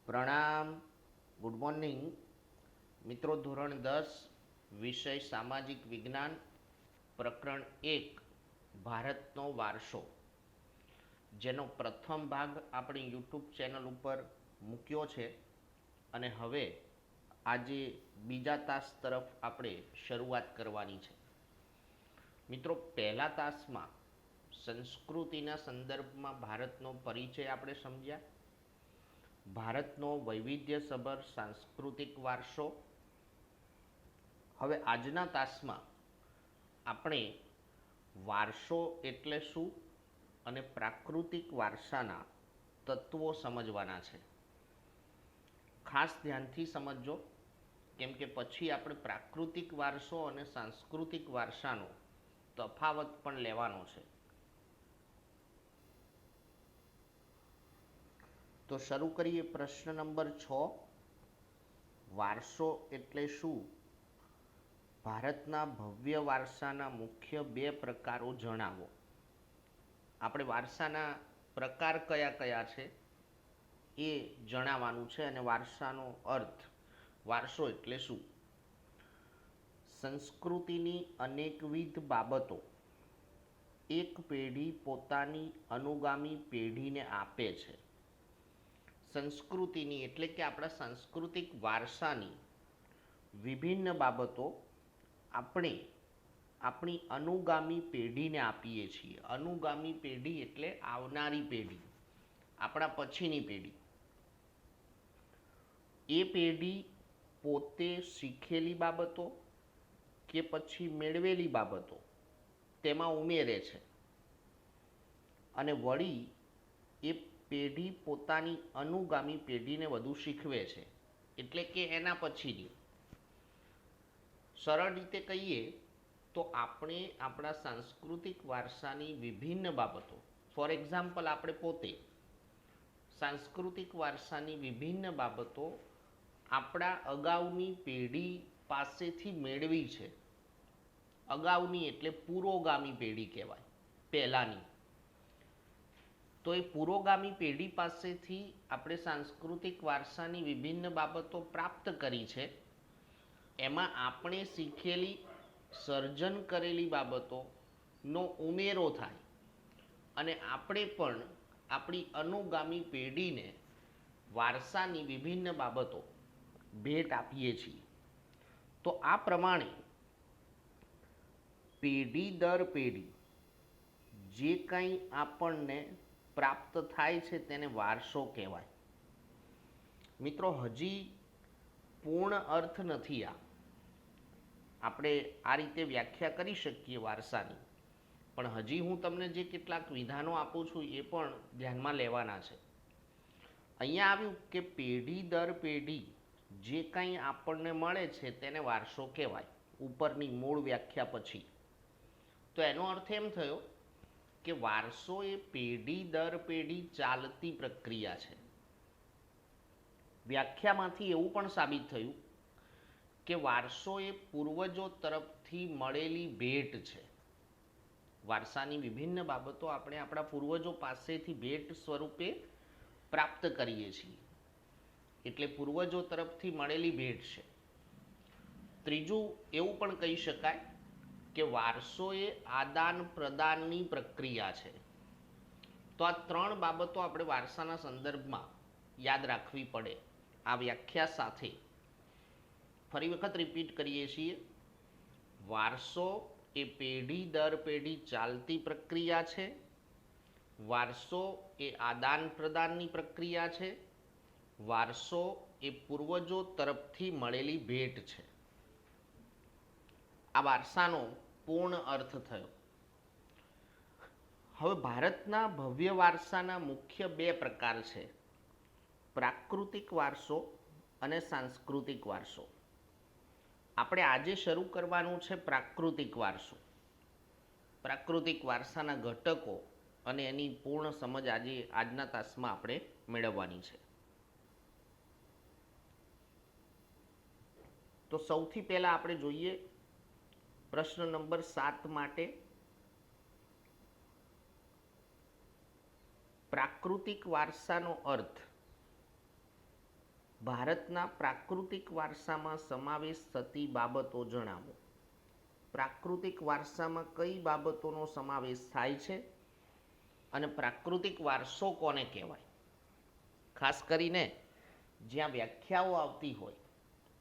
પ્રણામ. Good morning મિત્રો. ધોરણ 10 વિષય સામાજિક વિજ્ઞાન, પ્રકરણ 1 ભારતનો વારસો, જેનો પ્રથમ ભાગ આપણી યુટ્યુબ ચેનલ ઉપર મૂક્યો છે અને હવે આજે બીજા તાસ તરફ આપણે શરૂઆત કરવાની છે. મિત્રો, પહેલા તાસમાં સંસ્કૃતિના સંદર્ભમાં ભારતનો પરિચય આપણે સમજ્યા, ભારતનો વૈવિધ્યસભર સાંસ્કૃતિક વારસો. હવે આજના તાસમાં આપણે વારસો એટલે શું અને પ્રાકૃતિક વારસાના તત્વો સમજવાના છે. ખાસ ધ્યાનથી સમજજો, કેમ કે પછી આપણે પ્રાકૃતિક વારસો અને સાંસ્કૃતિક વારસાનો તફાવત પણ લેવાનો છે. તો શરૂ કરીએ. પ્રશ્ન નંબર 6, વારસો એટલે શું? ભારતના ભવ્ય વારસાના મુખ્ય 2 પ્રકારો જણાવો. આપણે વારસાના પ્રકાર કયા કયા છે એ જણાવવાનું છે અને વારસાનો અર્થ, વારસો એટલે શું. સંસ્કૃતિની અનેકવિધ બાબતો એક પેઢી પોતાની અનુગામી પેઢીને આપે છે. સંસ્કૃતિની એટલે કે આપણા સાંસ્કૃતિક વારસાની વિભિન્ન બાબતો આપણે આપણી અનુગામી પેઢીને આપીએ છીએ. અનુગામી પેઢી એટલે આવનારી પેઢી, આપણા પછીની પેઢી. એ પેઢી પોતે શીખેલી બાબતો કે પછી મેળવેલી બાબતો તેમાં ઉમેરે છે અને વળી એ પેઢી પોતાની અનુગામી પેઢીને વધુ શીખવે છે, એટલે કે એના પછીની. સરળ રીતે કહીએ તો આપણે આપણા સાંસ્કૃતિક વારસાની વિભિન્ન બાબતો, ફોર એક્ઝામ્પલ આપણે પોતે સાંસ્કૃતિક વારસાની વિભિન્ન બાબતો આપણા અગાઉની પેઢી પાસેથી મેળવી છે. અગાઉની એટલે પુરોગામી પેઢી કહેવાય, પહેલાંની. તો એ પુરોગામી પેઢી પાસેથી આપણે સાંસ્કૃતિક વારસાની વિભિન્ન બાબતો પ્રાપ્ત કરી છે. એમાં આપણે શીખેલી, સર્જન કરેલી બાબતોનો ઉમેરો થાય અને આપણે પણ આપણી અનુગામી પેઢીને વારસાની વિભિન્ન બાબતો ભેટ આપીએ છીએ. તો આ પ્રમાણે પેઢી દર પેઢી જે કંઈ આપણને પ્રાપ્ત થાય છે તેને વારસો કહેવાય. મિત્રો, હજી પૂર્ણ અર્થ નથી. આપણે આ રીતે વ્યાખ્યા કરી શકીએ વારસાની, પણ હજી હું તમને જે કેટલાક વિધાનો આપું છું એ પણ ધ્યાનમાં લેવાના છે. અહીંયા આવ્યું કે પેઢી દર પેઢી જે કંઈ આપણને મળે છે તેને વારસો કહેવાય, ઉપરની મૂળ વ્યાખ્યા પછી. તો એનો અર્થ એમ થયો કે વારસો એ પેઢી દર પેઢી ચાલતી પ્રક્રિયા છે. વ્યાખ્યામાંથી એવું પણ સાબિત થયું કે વારસો એ પૂર્વજો તરફથી મળેલી ભેટ છે. વારસાની વિભિન્ન બાબતો આપણે આપણા પૂર્વજો પાસેથી ભેટ સ્વરૂપે પ્રાપ્ત કરીએ છીએ, એટલે પૂર્વજો તરફથી મળેલી ભેટ છે. ત્રીજું એવું પણ કહી શકાય કે વારસો એ આદાન પ્રદાનની પ્રક્રિયા છે. તો આ 3 બાબતો આપણે વારસાના સંદર્ભમાં યાદ રાખવી પડે. આ વ્યાખ્યા સાથે ફરી વખત રિપીટ કરીએ છીએ. વારસો એ પેઢી દર પેઢી ચાલતી પ્રક્રિયા છે. વારસો એ આદાન પ્રદાનની પ્રક્રિયા છે. વારસો એ પૂર્વજો તરફથી મળેલી ભેટ છે. આ વારસાનો પૂર્ણ અર્થ થયો. હવે ભારતના ભવ્ય વારસાના મુખ્ય 2 પ્રકાર છે, પ્રાકૃતિક વારસો અને સાંસ્કૃતિક વારસો. આપણે આજે શરૂ કરવાનું છે પ્રાકૃતિક વારસો. પ્રાકૃતિક વારસાના ઘટકો અને એની પૂર્ણ સમજ આજના તાસમાં આપણે મેળવવાની છે. તો સૌથી પહેલાં આપણે જોઈએ પ્રશ્ન નંબર 7 માટે પ્રાકૃતિક વારસાનો અર્થ. ભારતના પ્રાકૃતિક વારસામાં સમાવેશ થતી બાબતો જણાવો. પ્રાકૃતિક વારસામાં કઈ બાબતોનો સમાવેશ થાય છે અને પ્રાકૃતિક વારસો કોને કહેવાય? ખાસ કરીને જ્યાં વ્યાખ્યાઓ આવતી હોય,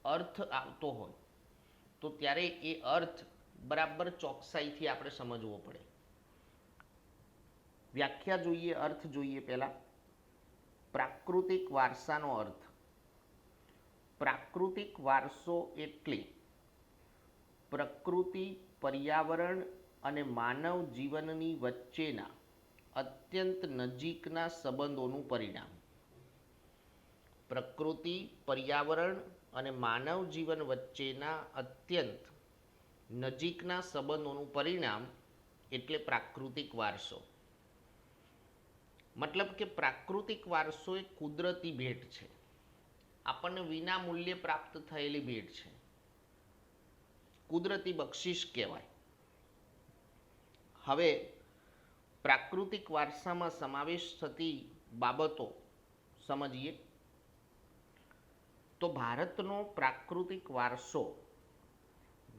અર્થ આવતો હોય, તો ત્યારે એ અર્થ બરાબર ચોકસાઈથી આપણે સમજવો પડે. વ્યાખ્યા જોઈએ, અર્થ જોઈએ. પહેલા પ્રાકૃતિક વારસાનો અર્થ. પ્રાકૃતિક વારસો એટલે પ્રકૃતિ, પર્યાવરણ અને માનવ જીવનની વચ્ચેના અત્યંત નજીકના સંબંધોનું પરિણામ. પ્રકૃતિ, પર્યાવરણ અને માનવ જીવન વચ્ચેના અત્યંત નજીકના સંબંધોનું પરિણામ એટલે પ્રાકૃતિક વારસો. મતલબ કે પ્રાકૃતિક વારસો એ કુદરતી ભેટ છે, આપણને વિના મૂલ્યે પ્રાપ્ત થયેલી ભેટ છે, કુદરતી બક્ષિસ કહેવાય. હવે પ્રાકૃતિક વારસામાં સમાવેશ થતી બાબતો સમજીએ. તો ભારતનો પ્રાકૃતિક વારસો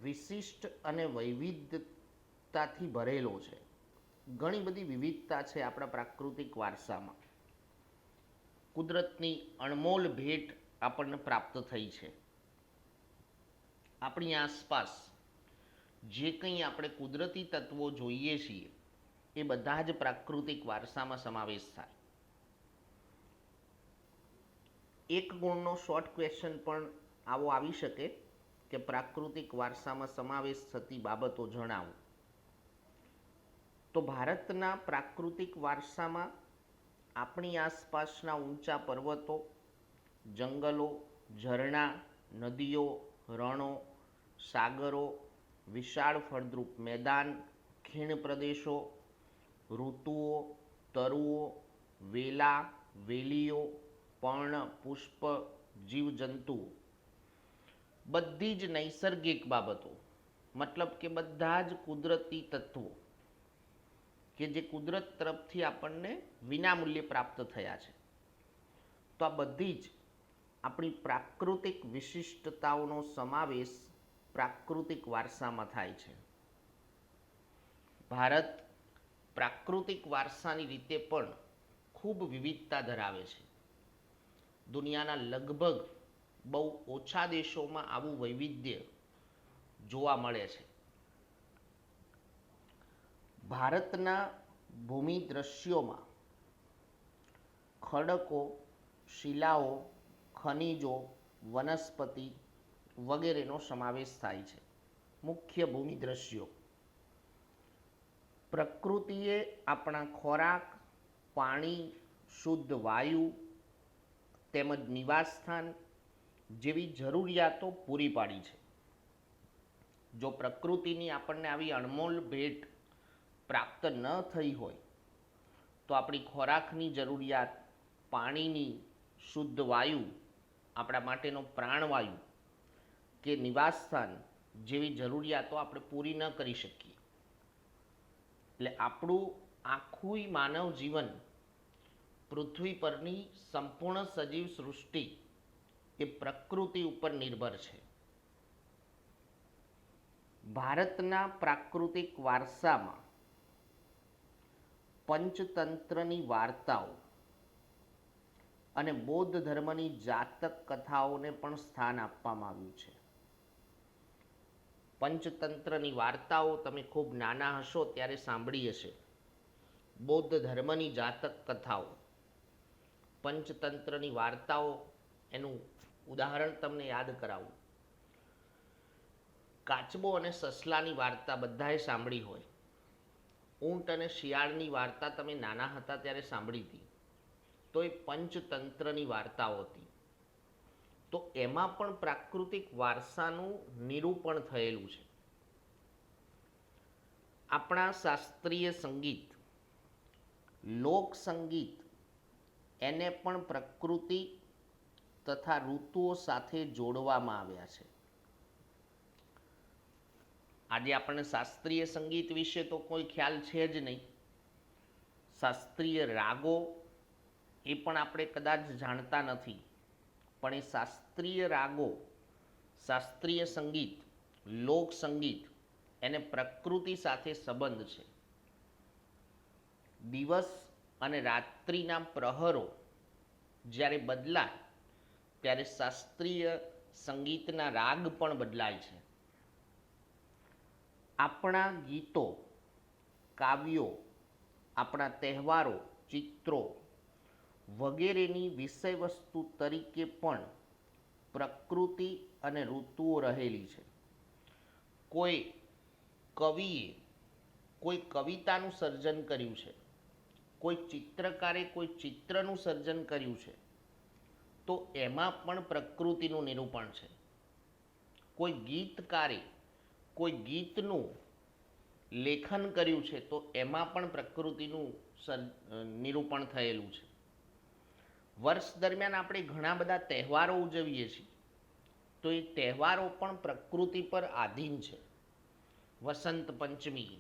વિશિષ્ટ અને વૈવિધ્યતાથી ભરેલો છે. ઘણી બધી વિવિધતા છે આપણા પ્રાકૃતિક વારસામાં. કુદરતની અણમોલ ભેટ આપણને પ્રાપ્ત થઈ છે. આપણી આસપાસ જે કંઈ આપણે કુદરતી તત્વો જોઈએ છીએ એ બધા જ પ્રાકૃતિક વારસામાં સમાવેશ થાય. એક ગુણનો શોર્ટ ક્વેશ્ચન પણ આવો આવી શકે કે પ્રાકૃતિક વારસામાં સમાવેશ થતી બાબતો જણાવો. તો ભારતના પ્રાકૃતિક વારસામાં આપણી આસપાસના ઊંચા પર્વતો, જંગલો, ઝરણા, નદીઓ, રણો, સાગરો, વિશાળ ફળદ્રુપ મેદાન, ખીણ પ્રદેશો, ઋતુઓ, તરુઓ, વેલા, વેલીઓ, પર્ણ, પુષ્પ, જીવજંતુઓ, બધી જ નૈસર્ગિક બાબતો, મતલબ કે બધા જ કુદરતી તત્વો કે જે કુદરત તરફથી આપણને વિનામૂલ્યે પ્રાપ્ત થયા છે. તો આ બધી જ આપણી પ્રાકૃતિક વિશિષ્ટતાઓનો સમાવેશ પ્રાકૃતિક વારસામાં થાય છે. ભારત પ્રાકૃતિક વારસાની રીતે પણ ખૂબ વિવિધતા ધરાવે છે. દુનિયાના લગભગ બહુ ઓછા દેશોમાં આવું વૈવિધ્ય જોવા મળે છે. ભારતના ભૂમિ દ્રશ્યોમાં ખડકો, શિલાઓ, ખનિજો, વનસ્પતિ વગેરેનો સમાવેશ થાય છે. મુખ્ય ભૂમિ દ્રશ્યો. પ્રકૃતિએ આપણા ખોરાક, પાણી, શુદ્ધ વાયુ તેમજ નિવાસસ્થાન જેવી જરૂરિયાતો પૂરી પાડી છે. જો પ્રકૃતિની આપણને આવી અણમોલ ભેટ પ્રાપ્ત ન થઈ હોય તો આપણી ખોરાકની જરૂરિયાત, પાણીની, શુદ્ધ વાયુ, આપણા માટેનો પ્રાણવાયુ કે નિવાસસ્થાન જેવી જરૂરિયાતો આપણે પૂરી ન કરી શકીએ. એટલે આપણું આખું માનવ જીવન, પૃથ્વી પરની સંપૂર્ણ સજીવ સૃષ્ટિ એ પ્રકૃતિ ઉપર નિર્ભર છે. ભારતના પ્રાકૃતિક વારસામાં પંચતંત્રની વાર્તાઓ અને બૌદ્ધ ધર્મની જાતક કથાઓને પણ સ્થાન આપવામાં આવ્યું છે. પંચતંત્રની વાર્તાઓ તમે ખૂબ નાના હશો ત્યારે સાંભળી હશે. બૌદ્ધ ધર્મની જાતક કથાઓ, પંચતંત્રની વાર્તાઓ, એનું ઉદાહરણ તમને યાદ કરાવું. કાચબો અને સસલાની વાર્તા બધાએ સાંભળી હોય. ઊંટ અને શિયાળની વાર્તા તમે નાના હતા ત્યારે સાંભળી હતી. તો એ પંચતંત્રની વાર્તાઓ હતી. તો એમાં પણ પ્રાકૃતિક વારસાનું નિરૂપણ થયેલું છે. આપણા શાસ્ત્રીય સંગીત, લોક સંગીત એને પણ પ્રકૃતિ તથા ઋતુઓ સાથે જોડવામાં આવ્યા છે. આજે આપણને શાસ્ત્રીય સંગીત વિશે તો કોઈ ખ્યાલ છે જ નહીં. શાસ્ત્રીય રાગો એ પણ આપણે કદાચ જાણતા નથી. પણ એ શાસ્ત્રીય રાગો, શાસ્ત્રીય સંગીત, લોક સંગીત એને પ્રકૃતિ સાથે સંબંધ છે. દિવસ અને રાત્રિના પ્રહરો જ્યારે બદલાય ત્યારે શાસ્ત્રીય સંગીતના રાગ પણ બદલાય છે. આપણા ગીતો, કાવ્યો, આપણા તહેવારો, ચિત્રો વગેરેની વિષયવસ્તુ તરીકે પણ પ્રકૃતિ અને ઋતુઓ રહેલી છે. કોઈ કવિએ કોઈ કવિતાનું સર્જન કર્યું છે, કોઈ ચિત્રકારે કોઈ ચિત્રનું સર્જન કર્યું છે, તો એમાં પણ પ્રકૃતિનું નિરૂપણ છે. કોઈ ગીતકારે કોઈ ગીતનું લેખન કર્યું છે, તો એમાં પણ પ્રકૃતિનું નિરૂપણ થયેલું છે. વર્ષ દરમિયાન આપણે ઘણા બધા તહેવારો ઉજવીએ છીએ, તો એ તહેવારો પણ પ્રકૃતિ પર આધીન છે. વસંત પંચમી,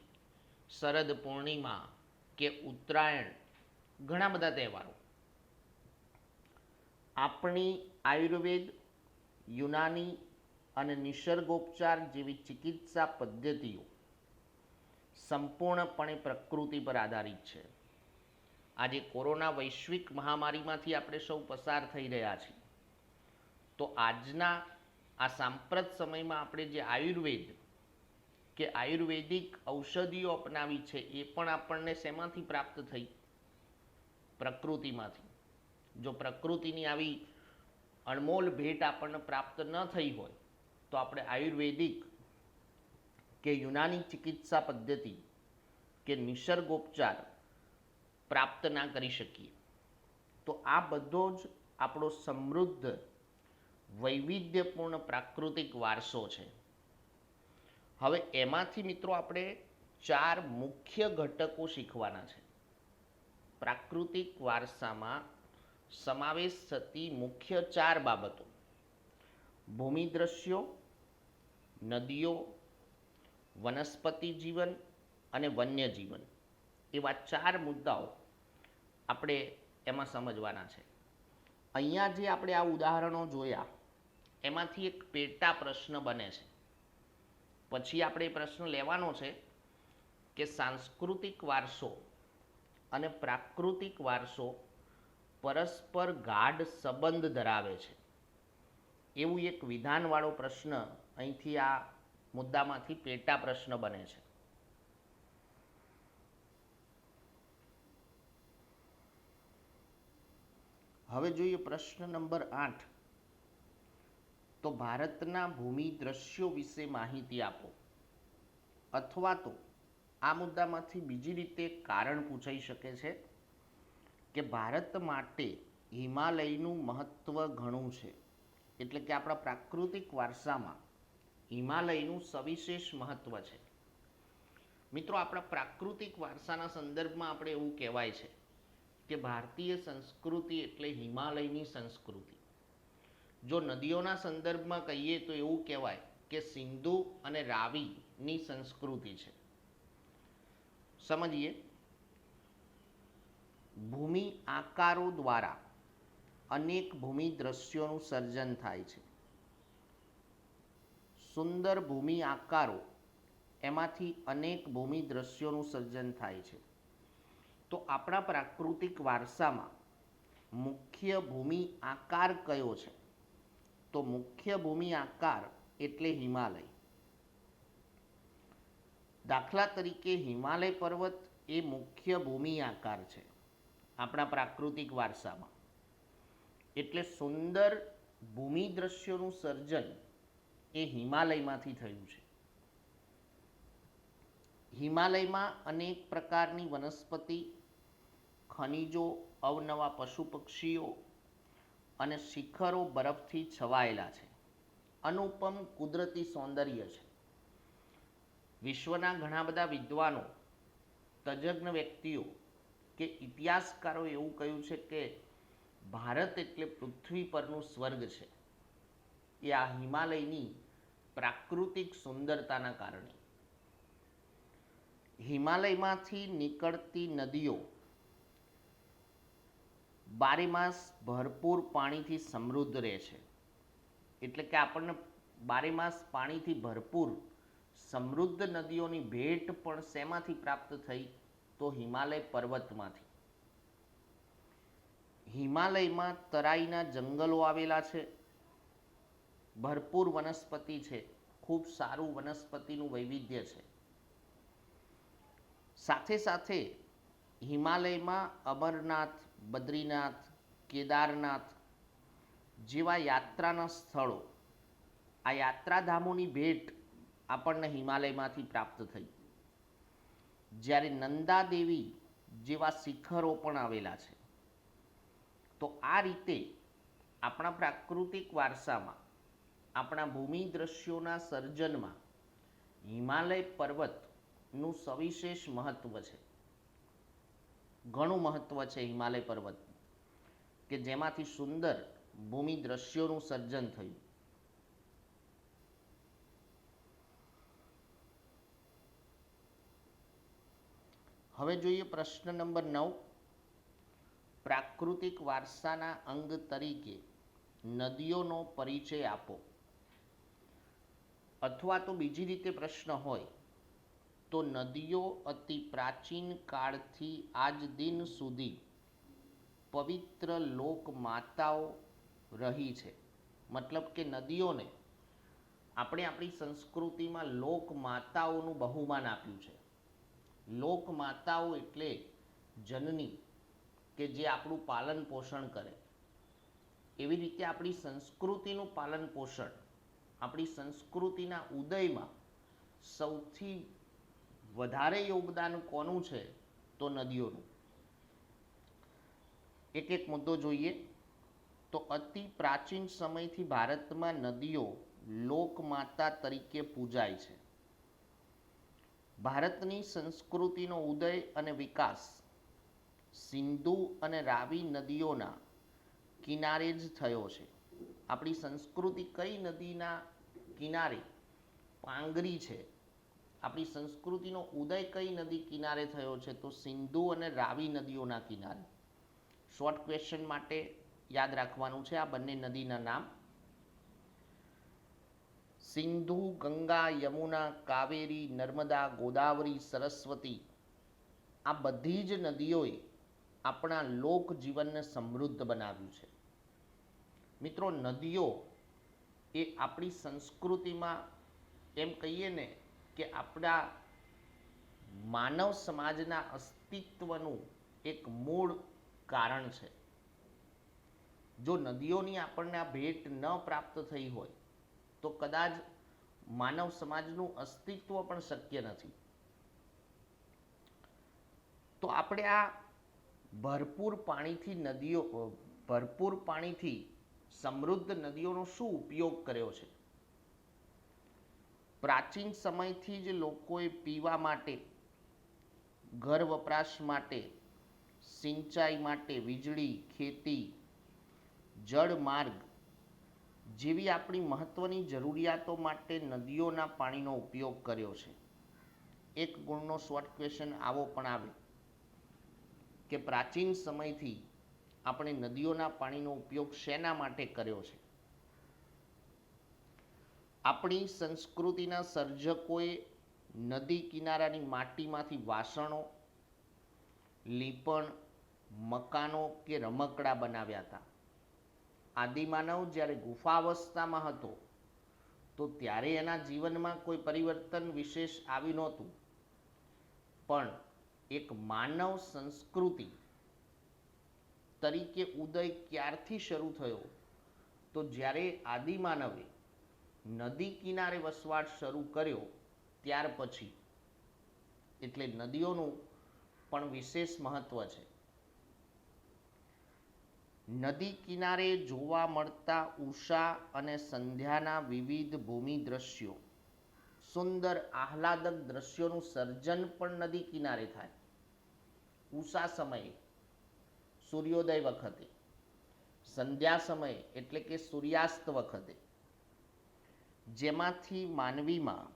શરદ પૂર્ણિમા કે ઉત્તરાયણ, ઘણા બધા તહેવારો. આપણી આયુર્વેદ, યુનાની અને નિસર્ગોપચાર જેવી ચિકિત્સા પદ્ધતિઓ સંપૂર્ણપણે પ્રકૃતિ પર આધારિત છે. આજે કોરોના વૈશ્વિક મહામારીમાંથી આપણે સૌ પસાર થઈ રહ્યા છીએ, તો આજના આ સાંપ્રત સમયમાં આપણે જે આયુર્વેદ કે આયુર્વેદિક ઔષધિઓ અપનાવી છે, એ પણ આપણને શેમાંથી પ્રાપ્ત થઈ? પ્રકૃતિમાંથી. જો પ્રકૃતિની આવી અણમોલ ભેટ આપણને પ્રાપ્ત ન થઈ હોય, તો આપણે આયુર્વેદિક કે યુનાની ચિકિત્સા પદ્ધતિ કે નિસર્ગોપચાર પ્રાપ્ત ના કરી શકીએ. તો આ બધો જ આપણો સમૃદ્ધ વૈવિધ્યપૂર્ણ પ્રાકૃતિક વારસો છે. હવે એમાંથી મિત્રો આપણે 4 મુખ્ય ઘટકો શીખવાના છે. પ્રાકૃતિક વારસામાં સમાવેશ થતી મુખ્ય 4 બાબતો: ભૂમિ દ્રશ્યો, નદીઓ, વનસ્પતિ જીવન અને વન્ય જીવન. એવા 4 મુદ્દાઓ આપણે એમાં સમજવાના છે. અહીંયા જે આપણે આ ઉદાહરણો જોયા, એમાંથી એક પેટા પ્રશ્ન બને છે. પછી આપણે એ પ્રશ્ન લેવાનો છે કે સાંસ્કૃતિક વારસો અને પ્રાકૃતિક વારસો પરસ્પર ગાઢ સંબંધ ધરાવે છે. એવું એક વિધાનવાળો પ્રશ્ન અહીંથી આ મુદ્દામાંથી પેટા પ્રશ્ન બને છે. હવે જોઈએ પ્રશ્ન નંબર 8. તો ભારતના ભૂમિ દ્રશ્યો વિશે માહિતી આપો. અથવા તો આ મુદ્દામાંથી બીજી રીતે કારણ પૂછાઈ શકે છે કે ભારત માટે હિમાલયનું મહત્વ ઘણું છે. એટલે કે આપણા પ્રાકૃતિક વારસામાં હિમાલયનું સવિશેષ મહત્વ છે. મિત્રો, આપણા પ્રાકૃતિક વારસાના સંદર્ભમાં આપણે એવું કહેવાય છે કે ભારતીય સંસ્કૃતિ એટલે હિમાલયની સંસ્કૃતિ. જો નદીઓના સંદર્ભમાં કહીએ તો એવું કહેવાય કે સિંધુ અને રાવીની સંસ્કૃતિ છે. સમજીએ. ભૂમિ આકારો દ્વારા અનેક ભૂમિ દ્રશ્યોનું સર્જન થાય છે. સુંદર ભૂમિ આકારો, એમાંથી અનેક ભૂમિ દ્રશ્યોનું સર્જન થાય છે. તો આપણા પ્રાકૃતિક વારસામાં મુખ્ય ભૂમિ આકાર કયો છે? તો મુખ્ય ભૂમિ આકાર એટલે હિમાલય. દાખલા તરીકે હિમાલય પર્વત એ મુખ્ય ભૂમિ આકાર છે આપણા પ્રાકૃતિક વારસામાં. એટલે સુંદર ભૂમિ દ્રશ્યોનું સર્જન એ હિમાલયમાંથી થયું છે. હિમાલયમાં અનેક પ્રકારની વનસ્પતિ, ખનિજો, અવનવા પશુ પક્ષીઓ અને શિખરો બરફથી છવાયેલા છે. અનુપમ કુદરતી સૌંદર્ય છે. વિશ્વના ઘણા બધા વિદ્વાનો, તજજ્ઞ વ્યક્તિઓ કે ઇતિહાસકારો એવું કહ્યું છે કે ભારત એટલે પૃથ્વી પરનું સ્વર્ગ છે. એ આ હિમાલયની પ્રાકૃતિક સુંદરતાના કારણે. હિમાલયમાંથી નીકળતી નદીઓ બારે માસ ભરપૂર પાણીથી સમૃદ્ધ રહે છે. એટલે કે આપણને બારે માસ પાણીથી ભરપૂર સમૃદ્ધ નદીઓની ભેટ પણ શેમાંથી પ્રાપ્ત થઈ? તો હિમાલય પર્વતમાંથી. હિમાલયમાં તરાઈના જંગલો આવેલા છે, ભરપૂર વનસ્પતિ છે, ખૂબ સારું વનસ્પતિનું વૈવિધ્ય છે. સાથે સાથે હિમાલયમાં અમરનાથ, બદ્રીનાથ, કેદારનાથ જેવા યાત્રાના સ્થળો, આ યાત્રાધામોની ભેટ આપણને હિમાલયમાંથી પ્રાપ્ત થઈ. જ્યારે નંદાદેવી જેવા શિખરો પણ આવેલા છે. તો આ રીતે આપણા પ્રાકૃતિક વારસામાં, આપણા ભૂમિ દ્રશ્યોના સર્જનમાં હિમાલય પર્વતનું સવિશેષ મહત્વ છે. ઘણું મહત્વ છે હિમાલય પર્વત, કે જેમાંથી સુંદર ભૂમિ દ્રશ્યોનું સર્જન થયું. હવે જોઈએ પ્રશ્ન નંબર 9. પ્રાકૃતિક વારસાના અંગ તરીકે નદીઓનો પરિચય આપો. અથવા તો બીજી રીતે પ્રશ્ન હોય તો નદીઓ અતિ પ્રાચીન કાળથી આજ દિન સુધી પવિત્ર લોક માતાઓ રહી છે. મતલબ કે નદીઓને આપણે આપણી સંસ્કૃતિમાં લોક માતાઓનું બહુમાન આપ્યું છે. લોક માતાઓ એટલે જનની, કે જે આપણું પાલન પોષણ કરે. એવી રીતે આપણી સંસ્કૃતિનું પાલન પોષણ, આપણી સંસ્કૃતિના ઉદયમાં સૌથી વધારે યોગદાન કોનું છે? તો નદીઓનું. એક એક મુદ્દો જોઈએ. તો અતિ પ્રાચીન સમયથી ભારતમાં નદીઓ લોકમાતા તરીકે પૂજાય છે. ભારતની સંસ્કૃતિનો ઉદય અને વિકાસ સિંધુ અને રાવી નદીઓના કિનારે જ થયો છે. આપણી સંસ્કૃતિ કઈ નદીના કિનારે પાંગરી છે? આપણી સંસ્કૃતિનો ઉદય કઈ નદી કિનારે થયો છે? તો સિંધુ અને રાવી નદીઓના કિનારે. શોર્ટ ક્વેશ્ચન માટે યાદ રાખવાનું છે આ બંને નદીના નામ. સિંધુ, ગંગા, યમુના, કાવેરી, નર્મદા, ગોદાવરી, સરસ્વતી, આ બધી જ નદીઓએ આપણા લોક જીવનને સમૃદ્ધ બનાવ્યું છે. મિત્રો, નદીઓ એ આપણી સંસ્કૃતિમાં, એમ કહીએ ને કે આપણા માનવ સમાજના અસ્તિત્વનું એક મૂળ કારણ છે. જો નદીઓની આપણને આ ભેટ ન પ્રાપ્ત થઈ હોય તો કદાચ માનવ સમાજનું અસ્તિત્વ પણ શક્ય નથી. તો આપણે આ ભરપૂર પાણીથી સમૃદ્ધ નદીઓનો શું ઉપયોગ કર્યો છે? પ્રાચીન સમયથી જ લોકોએ પીવા માટે, ઘર વપરાશ માટે, સિંચાઈ માટે, વીજળી, ખેતી, જળમાર્ગ જેવી આપણી મહત્વની જરૂરિયાતો માટે નદીઓના પાણીનો ઉપયોગ કર્યો છે. એક ગુણનો શોર્ટ ક્વેશ્ચન આવો પણ આવે કે પ્રાચીન સમયથી આપણે નદીઓના પાણીનો ઉપયોગ શેના માટે કર્યો છે? આપણી સંસ્કૃતિના સર્જકોએ નદી કિનારાની માટીમાંથી વાસણો, લીપણ, મકાનો કે રમકડા બનાવ્યા હતા. આદિમાનવ જ્યારે ગુફાવસ્થામાં હતો તો ત્યારે એના જીવનમાં કોઈ પરિવર્તન વિશેષ આવ્યું નહોતું. પણ એક માનવ સંસ્કૃતિ તરીકે ઉદય ક્યારથી શરૂ થયો? તો જ્યારે આદિમાનવે નદી કિનારે વસવાટ શરૂ કર્યો ત્યાર પછી. એટલે નદીઓનું પણ વિશેષ મહત્વ છે. નદી કિનારે જોવા મળતા ઉષા અને સંધ્યાના વિવિધ ભૂમિ દ્રશ્યો, સુંદર આહલાદક દ્રશ્યોનું સર્જન પણ નદી કિનારે થાય. ઉષા સમયે, સૂર્યોદય વખતે, સંધ્યા સમયે એટલે કે સૂર્યાસ્ત વખતે, જેમાંથી માનવીમાં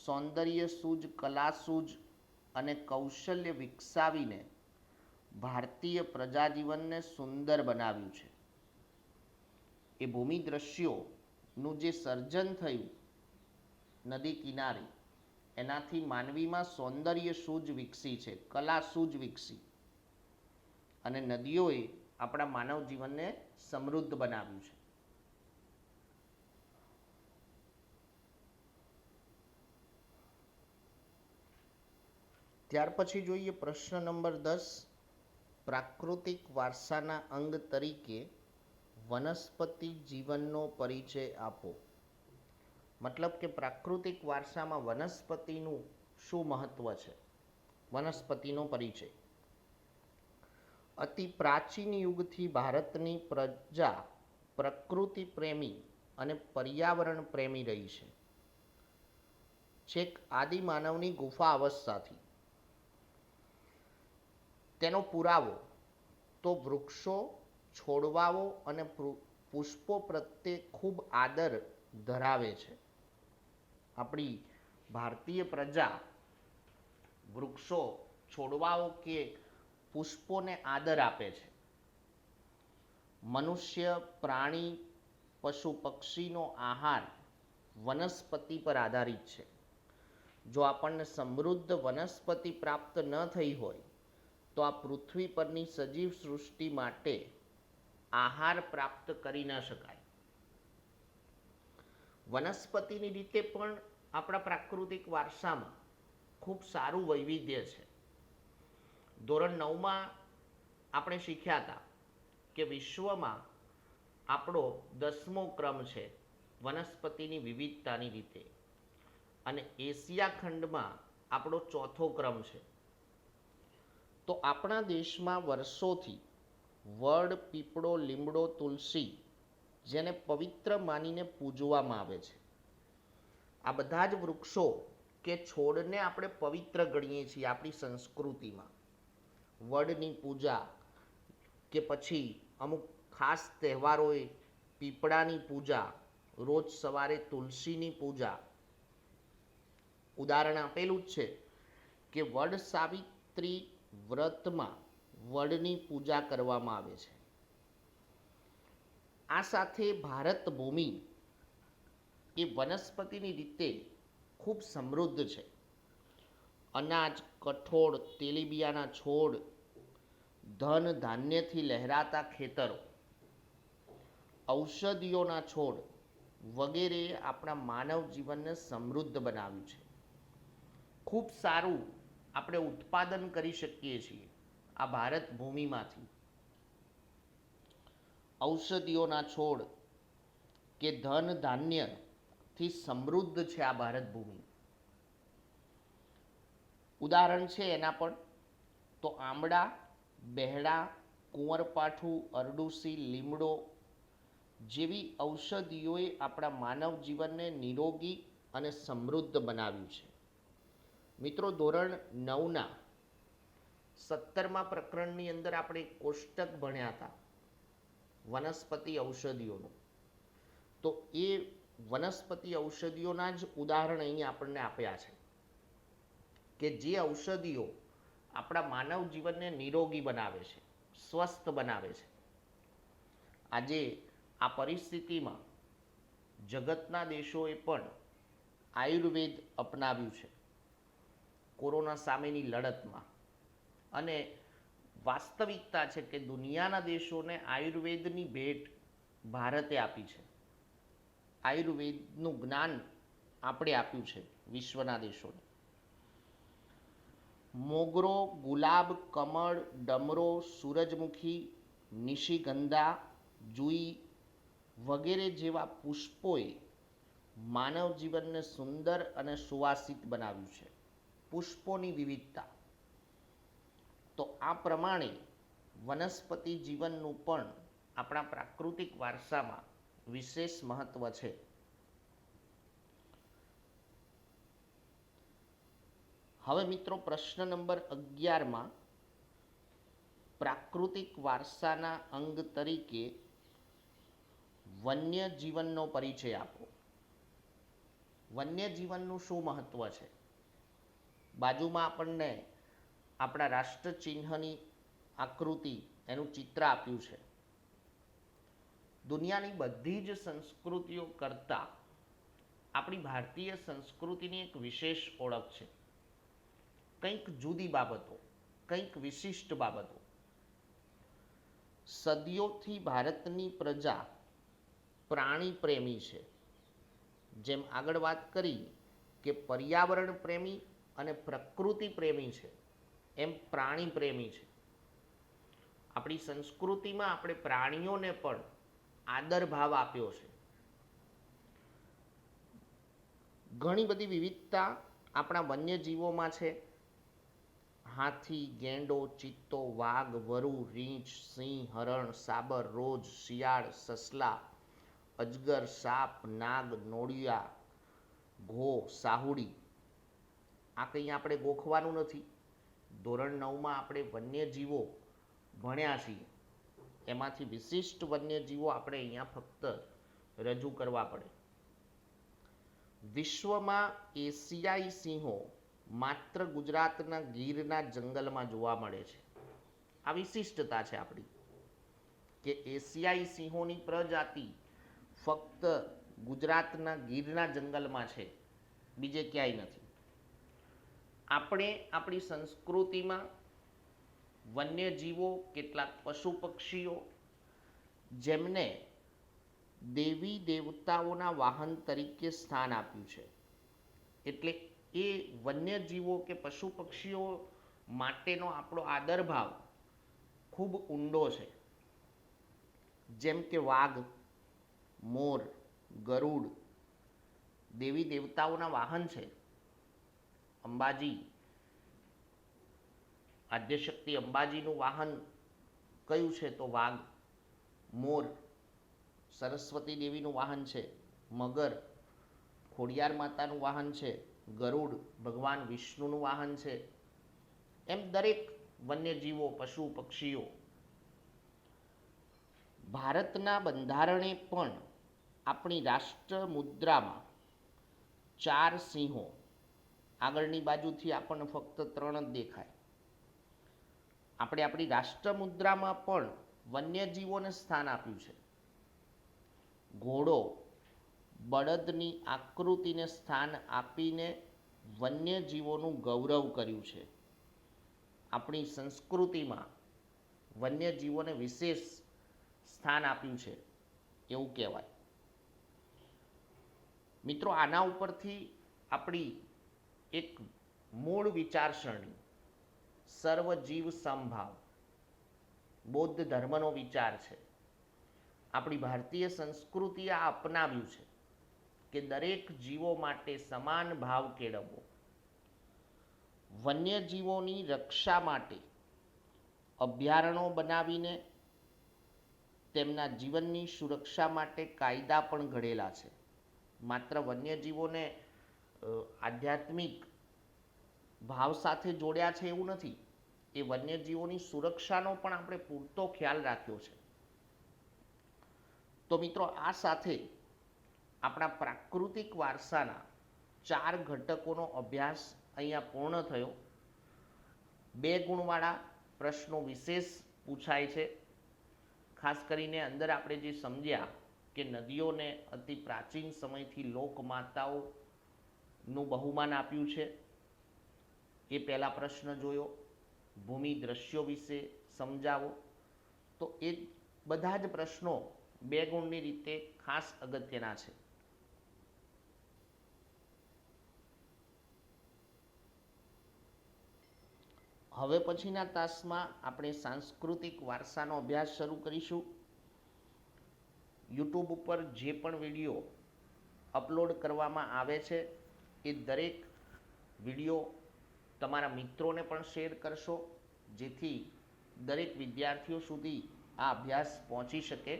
સૌંદર્ય સૂઝ, કલા સૂઝ અને કૌશલ્ય વિકસાવીને ભારતીય પ્રજાજીવનને સુંદર બનાવ્યું છે. એ ભૂમિ દ્રશ્યોનું જે સર્જન થયું નદી કિનારે, એનાથી માનવીમાં સૌંદર્ય શું જ વિકસી છે, કલા શું જ વિકસી, અને નદીઓએ આપણા માનવ જીવનને સમૃદ્ધ બનાવ્યું છે. ત્યાર પછી જોઈએ પ્રશ્ન નંબર 10. પ્રાકૃતિક વારસાના અંગ તરીકે વનસ્પતિ જીવનનો પરિચય આપો. મતલબ કે પ્રાકૃતિક વારસામાં વનસ્પતિનું શું મહત્વ છે, વનસ્પતિનો પરિચય. અતિ પ્રાચીન યુગથી ભારતની પ્રજા પ્રકૃતિ પ્રેમી અને પર્યાવરણ પ્રેમી રહી છે. છેક આદિમાનવની ગુફા અવસ્થાથી. તેનો પુરાવો તો વૃક્ષો, છોડવાઓ અને પુષ્પો પ્રત્યે ખૂબ આદર ધરાવે છે. આપણી ભારતીય પ્રજા વૃક્ષો, છોડવાઓ કે પુષ્પોને આદર આપે છે. મનુષ્ય, પ્રાણી, પશુ પક્ષીનો આહાર વનસ્પતિ પર આધારિત છે. જો આપણને સમૃદ્ધ વનસ્પતિ પ્રાપ્ત ન થઈ હોય તો આ પૃથ્વી પરની સજીવ સૃષ્ટિ માટે આહાર પ્રાપ્ત કરી ન શકાય. વનસ્પતિની રીતે પણ આપણા પ્રાકૃતિક વારસામાં ખૂબ સારું વૈવિધ્ય છે. ધોરણ 9માં આપણે શીખ્યા હતા કે વિશ્વમાં આપણો 10મો ક્રમ છે વનસ્પતિની વિવિધતાની રીતે, અને એશિયા ખંડમાં આપણો 4થો ક્રમ છે. તો આપણા દેશમાં વર્ષોથી વડ, પીપળો, લીમડો, તુલસી, જેને પવિત્ર માનીને પૂજવામાં આવે છે, આ બધા જ વૃક્ષો કે છોડને આપણે પવિત્ર ગણીએ છીએ. આપણી સંસ્કૃતિમાં વડની પૂજા કે પછી અમુક ખાસ તહેવારોએ પીપળાની પૂજા, રોજ સવારે તુલસીની પૂજા. ઉદાહરણ આપેલું જ છે કે વડ સાવિત્રી વ્રતમાં વડની પૂજા કરવામાં આવે છે. આ સાથે ભારત ભૂમિ એ વનસ્પતિની રીતે ખૂબ સમૃદ્ધ છે. અનાજ, કઠોળ, તેલીબિયાના છોડ, ધન ધાન્યથી લહેરાતા ખેતરો, ઔષધિઓના છોડ વગેરે આપણા માનવ જીવનને સમૃદ્ધ બનાવ્યું છે. ખૂબ સારું આપણે ઉત્પાદન કરી શકીએ છીએ આ ભારત ભૂમિમાંથી. ઔષધિઓના છોડ કે ધન ધાન્યથી સમૃદ્ધ છે આ ભારત ભૂમિ. ઉદાહરણ છે એના પણ તો આંબળા, બહેડા, કુંવરપાઠું, અરડુસી, લીમડો જેવી ઔષધિઓએ આપણા માનવ જીવનને નિરોગી અને સમૃદ્ધ બનાવ્યું છે. મિત્રો, ધોરણ 9ના 17મા પ્રકરણની અંદર આપણે કોષ્ટક ભણ્યા હતા વનસ્પતિ ઔષધિઓનું. તો એ વનસ્પતિ ઔષધિઓના જ ઉદાહરણ અહીં આપણને આપ્યા છે કે જે ઔષધિઓ આપણા માનવ જીવનને નિરોગી બનાવે છે, સ્વસ્થ બનાવે છે. આજે આ પરિસ્થિતિમાં જગતના દેશોએ પણ આયુર્વેદ અપનાવ્યું છે કોરોના સામેની લડતમાં, અને વાસ્તવિકતા છે કે દુનિયાના દેશોને આયુર્વેદની ભેટ ભારતે આપી છે. આયુર્વેદનું જ્ઞાન આપણે આપ્યું છે વિશ્વના દેશોને. મોગરો, ગુલાબ, કમળ, ડમરો, સૂરજમુખી, નિશિગંધા, જુઈ વગેરે જેવા પુષ્પોએ માનવ જીવનને સુંદર અને સુવાસિત બનાવ્યું છે. પુષ્પોની વિવિધતા. તો આ પ્રમાણે વનસ્પતિ જીવનનું પણ આપણા પ્રાકૃતિક વારસામાં વિશેષ મહત્વ છે. હવે મિત્રો, પ્રશ્ન નંબર 11માં પ્રાકૃતિક વારસાના અંગ તરીકે વન્ય જીવનનો પરિચય આપો. વન્ય જીવનનું શું મહત્વ છે? બાજુમાં આપણને આપણા રાષ્ટ્ર ચિહ્નની આકૃતિ, એનું ચિત્ર આપ્યું છે. દુનિયાની બધી જ સંસ્કૃતિઓ કરતાં આપણી ભારતીય સંસ્કૃતિની એક વિશેષ ઓળખ છે. કંઈક જુદી બાબતો, કંઈક વિશિષ્ટ બાબતો. સદીઓથી ભારતની પ્રજા પ્રાણી પ્રેમી છે. જેમ આગળ વાત કરી કે પર્યાવરણ પ્રેમી અને પ્રકૃતિ પ્રેમી છે, એમ પ્રાણી પ્રેમી છે. આપણી સંસ્કૃતિમાં આપણે પ્રાણીઓને પણ આદર ભાવ આપ્યો છે. ઘણી બધી વિવિધતા આપણા વન્યજીવોમાં છે. હાથી, ગેંડો, ચિત્તો, વાઘ, વરુ, રીંછ, સિંહ, હરણ, સાબર, રોજ, શિયાળ, સસલા, અજગર, સાપ, નાગ, નોળિયા, ઘો, સાહુડી. આ કંઈ આપણે ગોખવાનું નથી. ધોરણ 9માં આપણે વન્યજીવો ભણ્યા છીએ. એમાંથી વિશિષ્ટ વન્યજીવો આપણે અહીંયા ફક્ત રજૂ કરવા પડે. વિશ્વમાં એશિયાઈ સિંહો માત્ર ગુજરાતના ગીરના જંગલમાં જોવા મળે છે. આ વિશિષ્ટતા છે આપણી, કે એશિયાઈ સિંહોની પ્રજાતિ ફક્ત ગુજરાતના ગીરના જંગલમાં છે, બીજે ક્યાંય નથી. આપણે આપણી સંસ્કૃતિમાં વન્યજીવો, કેટલાક પશુ પક્ષીઓ, જેમને દેવી દેવતાઓના વાહન તરીકે સ્થાન આપ્યું છે. એટલે એ વન્યજીવો કે પશુ પક્ષીઓ માટેનો આપણો આદર ભાવ ખૂબ ઊંડો છે. જેમ કે વાઘ, મોર, ગરુડ દેવી દેવતાઓના વાહન છે. અંબાજી, આદ્યશક્તિ અંબાજીનું વાહન કયું છે? તો વાઘ. મોર સરસ્વતી દેવીનું વાહન છે. મગર ખોડિયાર માતાનું વાહન છે. ગરુડ ભગવાન વિષ્ણુનું વાહન છે. એમ દરેક વન્યજીવો, પશુ પક્ષીઓ. ભારતના બંધારણે પણ આપણી રાષ્ટ્ર મુદ્રામાં 4 સિંહો, આગળની બાજુથી આપણને ફક્ત 3 જ દેખાય. આપણે આપણી રાષ્ટ્ર મુદ્રામાં પણ વન્યજીવોને સ્થાન આપ્યું છે. ઘોડો, બળદની આકૃતિને સ્થાન આપીને વન્યજીવોનું ગૌરવ કર્યું છે. આપણી સંસ્કૃતિમાં વન્યજીવોને વિશેષ સ્થાન આપ્યું છે એવું કહેવાય. મિત્રો, આના ઉપરથી આપણી એક મૂળ વિચારસરણી, સર્વજીવ સમભાવ, બૌદ્ધ ધર્મનો વિચાર છે. આપણી ભારતીય સંસ્કૃતિએ આ અપનાવ્યું છે કે દરેક જીવો માટે સમાન ભાવ કેળવવો. વન્યજીવોની રક્ષા માટે અભયારણ્યો બનાવીને તેમના જીવનની સુરક્ષા માટે કાયદા પણ ઘડેલા છે. માત્ર વન્યજીવોને આધ્યાત્મિક ભાવ સાથે જોડ્યા છે એવું નથી. એ વન્યજીવોની સુરક્ષાનો પણ આપણે પૂરતો ખ્યાલ રાખ્યો છે. તો મિત્રો, આ સાથે આપણા પ્રાકૃતિક વારસાના 4 ઘટકોનો અભ્યાસ અહીંયા પૂર્ણ થયો. 2 ગુણવાળા પ્રશ્નો વિશેષ પૂછાય છે. ખાસ કરીને અંદર આપણે જે સમજ્યા કે નદીઓને અતિ પ્રાચીન સમયથી લોકમાતાઓનું બહુમાન આપ્યું છે, એ પહેલા પ્રશ્ન જોયો. ભૂમિ દ્રશ્યો વિશે સમજાવો. તો એ બધા જ પ્રશ્નો 2 ગુણની રીતે ખાસ અગત્યના છે. હવે પછીના તાસમાં આપણે સાંસ્કૃતિક વારસાનો અભ્યાસ શરૂ કરીશું. યુટ્યુબ ઉપર જે પણ વિડીયો અપલોડ કરવામાં આવે છે એ દરેક વિડીયો તમારા મિત્રોને પણ શેર કરશો, જેથી દરેક વિદ્યાર્થીઓ સુધી આ અભ્યાસ પહોંચી શકે.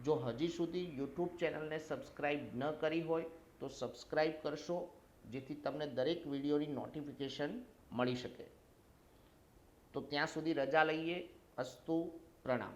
જો હજી સુધી યુટ્યુબ ચેનલને સબસ્ક્રાઈબ ન કરી હોય તો સબસ્ક્રાઈબ કરશો, જેથી તમને દરેક વિડીયોની નોટિફિકેશન મળી શકે. તો ત્યાં સુધી રજા લઈએ. અસ્તુ, પ્રણામ.